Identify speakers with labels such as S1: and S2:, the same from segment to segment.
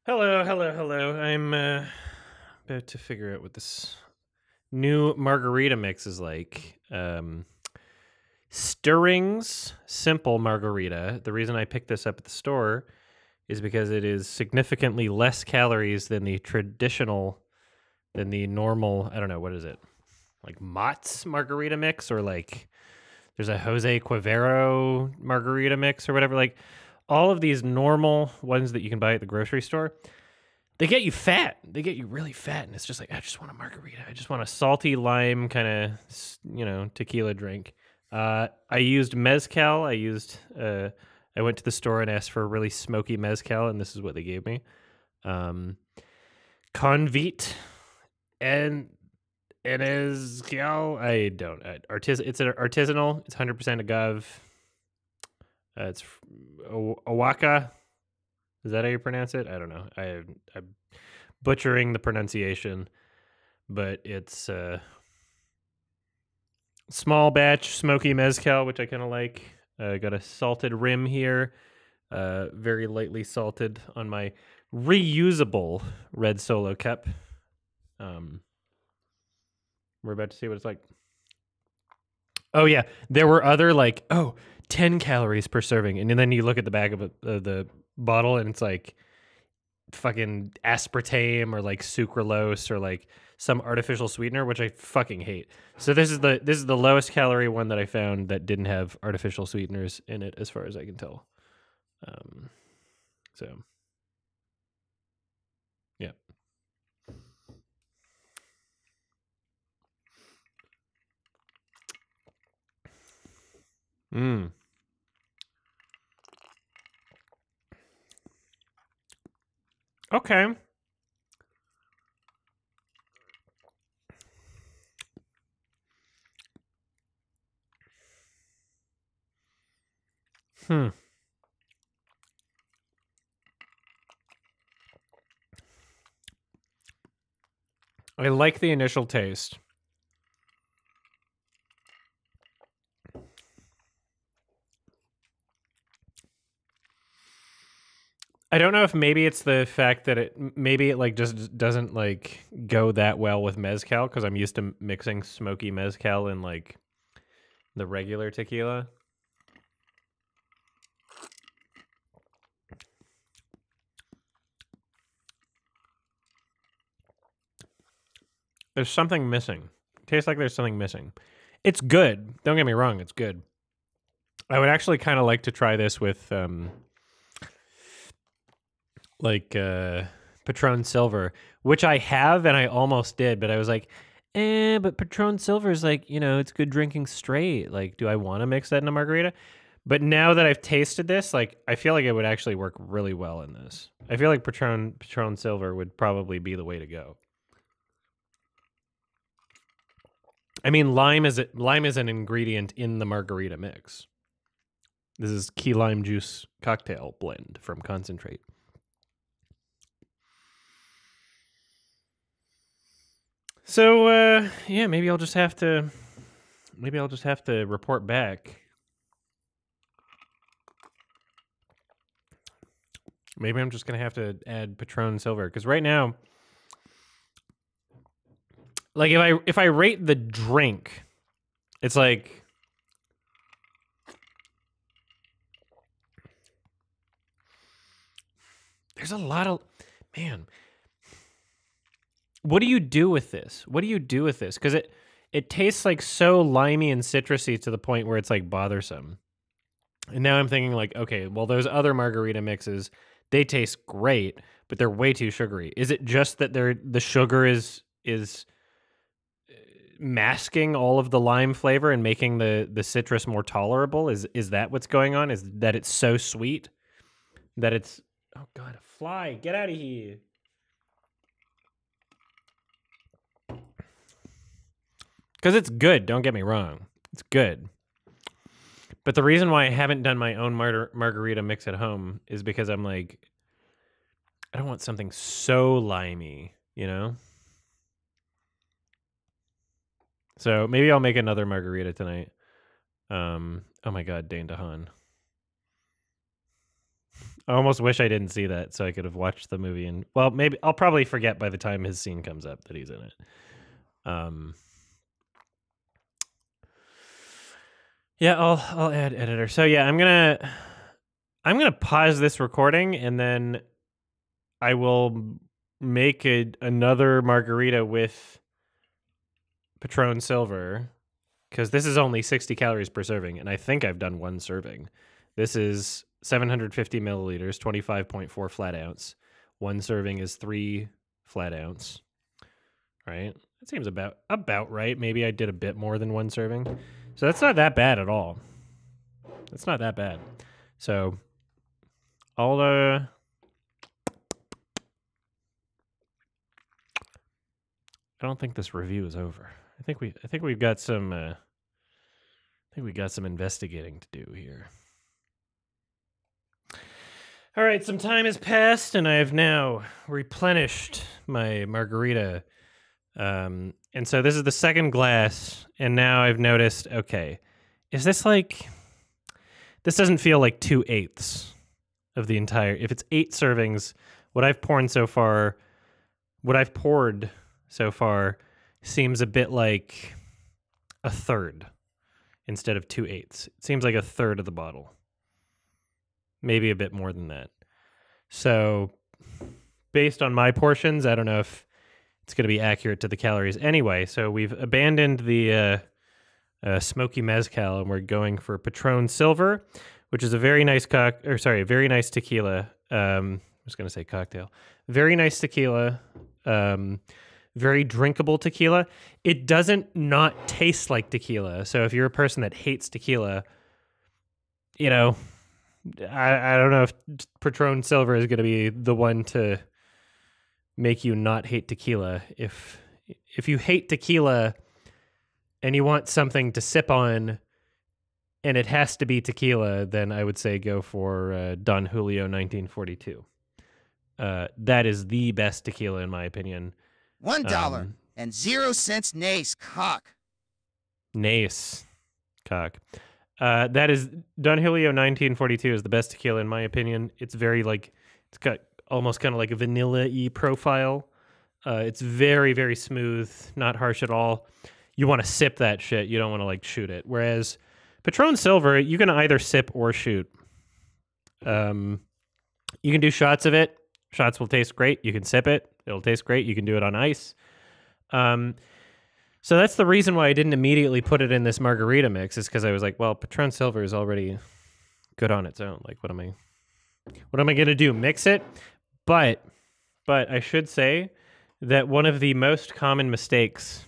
S1: Hello, hello, hello. I'm about to figure out what this new margarita mix is like. Stirring's Simple Margarita. The reason I picked this up at the store is because it is significantly less calories than the normal, I don't know, what is it? Like Mott's margarita mix, or like there's a Jose Cuervo margarita mix or whatever. Like all of these normal ones that you can buy at the grocery store, they get you fat. They get you really fat, and it's just like, I just want a margarita. I just want a salty lime kind of, tequila drink. I used mezcal. I went to the store and asked for a really smoky mezcal, and this is what they gave me. Convite and mezcal. I don't. It's an artisanal. It's 100% agave. It's Oaxaca. Is that how you pronounce it? I don't know. I'm butchering the pronunciation, but it's small batch smoky mezcal, which I kind of like. Got a salted rim here, very lightly salted on my reusable red Solo cup. We're about to see what it's like. Oh yeah, there were other 10 calories per serving, and then you look at the back of the bottle, and it's like fucking aspartame or like sucralose or like some artificial sweetener, which I fucking hate. So this is the lowest calorie one that I found that didn't have artificial sweeteners in it, as far as I can tell. So yeah. Mm. Okay. Hmm. I like the initial taste. I don't know if maybe it's the fact that maybe it like just doesn't like go that well with mezcal, because I'm used to mixing smoky mezcal in like the regular tequila. There's something missing. Tastes like there's something missing. It's good. Don't get me wrong, it's good. I would actually kind of like to try this with Patron Silver, which I have and I almost did, but I was like, but Patron Silver is like, it's good drinking straight. Like, do I want to mix that in a margarita? But now that I've tasted this, like, I feel like it would actually work really well in this. I feel like Patron Silver would probably be the way to go. I mean, lime is an ingredient in the margarita mix. This is key lime juice cocktail blend from concentrate. So yeah, maybe I'll just have to report back. Maybe I'm just gonna have to add Patron Silver, because right now, like if I rate the drink, it's like there's a lot of, man. What do you do with this? What do you do with this? Because it tastes like so limey and citrusy to the point where it's like bothersome. And now I'm thinking like, okay, well, those other margarita mixes, they taste great, but they're way too sugary. Is it just that the sugar is masking all of the lime flavor and making the citrus more tolerable? Is that what's going on? Is that it's so sweet that it's, oh god, a fly, get out of here. Because it's good, don't get me wrong. It's good. But the reason why I haven't done my own margarita mix at home is because I'm like, I don't want something so limey, So maybe I'll make another margarita tonight. Oh my god, Dane DeHaan. I almost wish I didn't see that so I could have watched the movie. And well, maybe I'll probably forget by the time his scene comes up that he's in it. Yeah, I'll add editor. So yeah, I'm gonna pause this recording and then I will make another margarita with Patron Silver, because this is only 60 calories per serving, and I think I've done one serving. This is 750 milliliters, 25.4 flat ounce. One serving is 3 flat ounce. Right? That seems about right. Maybe I did a bit more than one serving. So that's not that bad at all. That's not that bad. So I'll I don't think this review is over. I think we've got some investigating to do here. All right, some time has passed and I have now replenished my margarita. And so this is the second glass, and now I've noticed, okay, is this like, this doesn't feel like 2/8 of the entire, if it's 8 servings, what I've poured so far seems a bit like a third instead of 2/8. It seems like a third of the bottle. Maybe a bit more than that. So based on my portions, I don't know if it's going to be accurate to the calories anyway. So we've abandoned the smoky mezcal and we're going for Patron Silver, which is a very nice very nice tequila. I was going to say cocktail. Very nice tequila. Very drinkable tequila. It doesn't not taste like tequila. So if you're a person that hates tequila, you know, I don't know if Patron Silver is going to be the one to make you not hate tequila. If you hate tequila and you want something to sip on and it has to be tequila, then I would say go for Don Julio 1942. That is the best tequila in my opinion.
S2: $1.00 Nace cock.
S1: Nace cock. That is Don Julio 1942 is the best tequila in my opinion. It's very it's got almost kind of like a vanilla-y profile. It's very, very smooth, not harsh at all. You want to sip that shit. You don't want to shoot it. Whereas Patron Silver, you can either sip or shoot. You can do shots of it. Shots will taste great. You can sip it. It'll taste great. You can do it on ice. So that's the reason why I didn't immediately put it in this margarita mix, is because I was like, well, Patron Silver is already good on its own. What am I going to do? Mix it? But I should say that one of the most common mistakes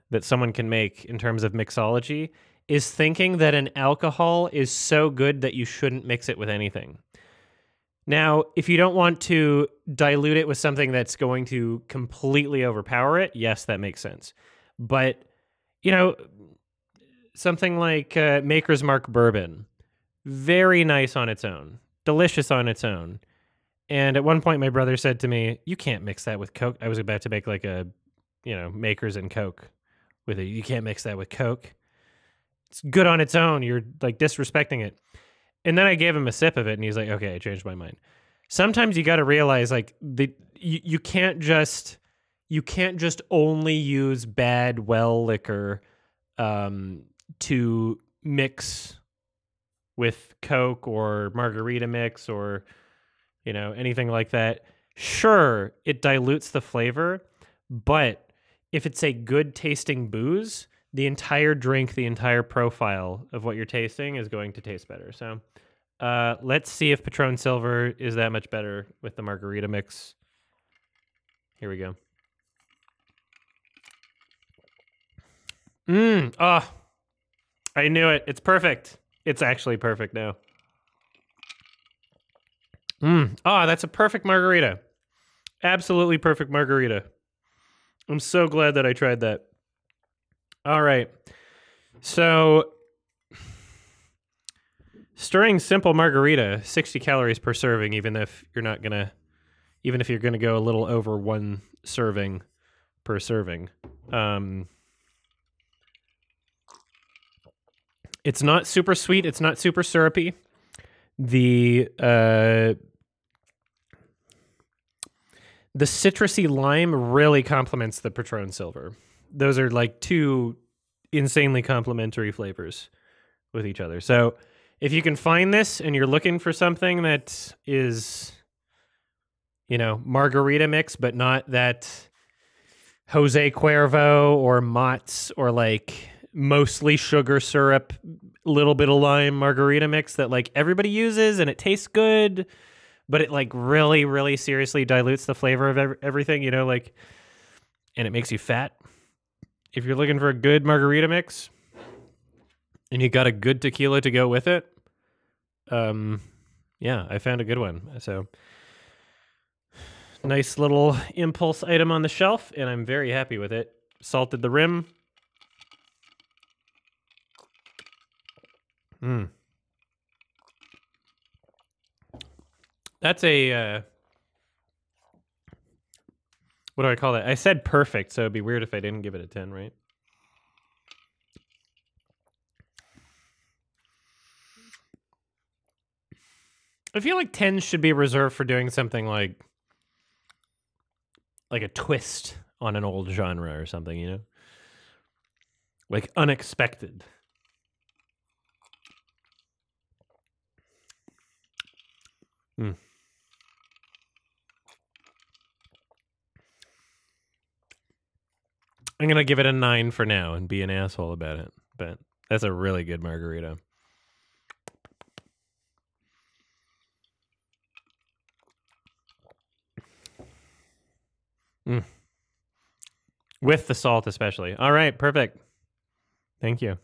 S1: that someone can make in terms of mixology is thinking that an alcohol is so good that you shouldn't mix it with anything. Now, if you don't want to dilute it with something that's going to completely overpower it, yes, that makes sense. But, something like Maker's Mark bourbon, very nice on its own, delicious on its own. And at one point, my brother said to me, you can't mix that with Coke. I was about to make Makers and Coke with it. You can't mix that with Coke. It's good on its own. You're disrespecting it. And then I gave him a sip of it and he's like, okay, I changed my mind. Sometimes you got to realize you can't just only use bad well liquor to mix with Coke or margarita mix or anything like that. Sure, it dilutes the flavor, but if it's a good tasting booze, the entire drink, the entire profile of what you're tasting is going to taste better. So let's see if Patron Silver is that much better with the margarita mix. Here we go. Oh, I knew it. It's perfect. It's actually perfect now. Oh, that's a perfect margarita. Absolutely perfect margarita. I'm so glad that I tried that. All right. So, stirring simple margarita, 60 calories per serving, even if you're gonna go a little over one serving per serving. It's not super sweet. It's not super syrupy. The citrusy lime really complements the Patron Silver. Those are like two insanely complementary flavors with each other. So if you can find this and you're looking for something that is, you know, margarita mix, but not that Jose Cuervo or Mott's or like mostly sugar syrup, little bit of lime margarita mix that like everybody uses and it tastes good, but it like really, really seriously dilutes the flavor of everything, you know, like, and it makes you fat. If you're looking for a good margarita mix and you got a good tequila to go with it, yeah, I found a good one. So nice little impulse item on the shelf, and I'm very happy with it. Salted the rim. That's a, what do I call that? I said perfect, so it'd be weird if I didn't give it a 10, right? I feel like 10s should be reserved for doing something like a twist on an old genre or something, you know? Like unexpected. I'm going to give it a 9 for now and be an asshole about it, but that's a really good margarita. With the salt especially. All right, perfect. Thank you.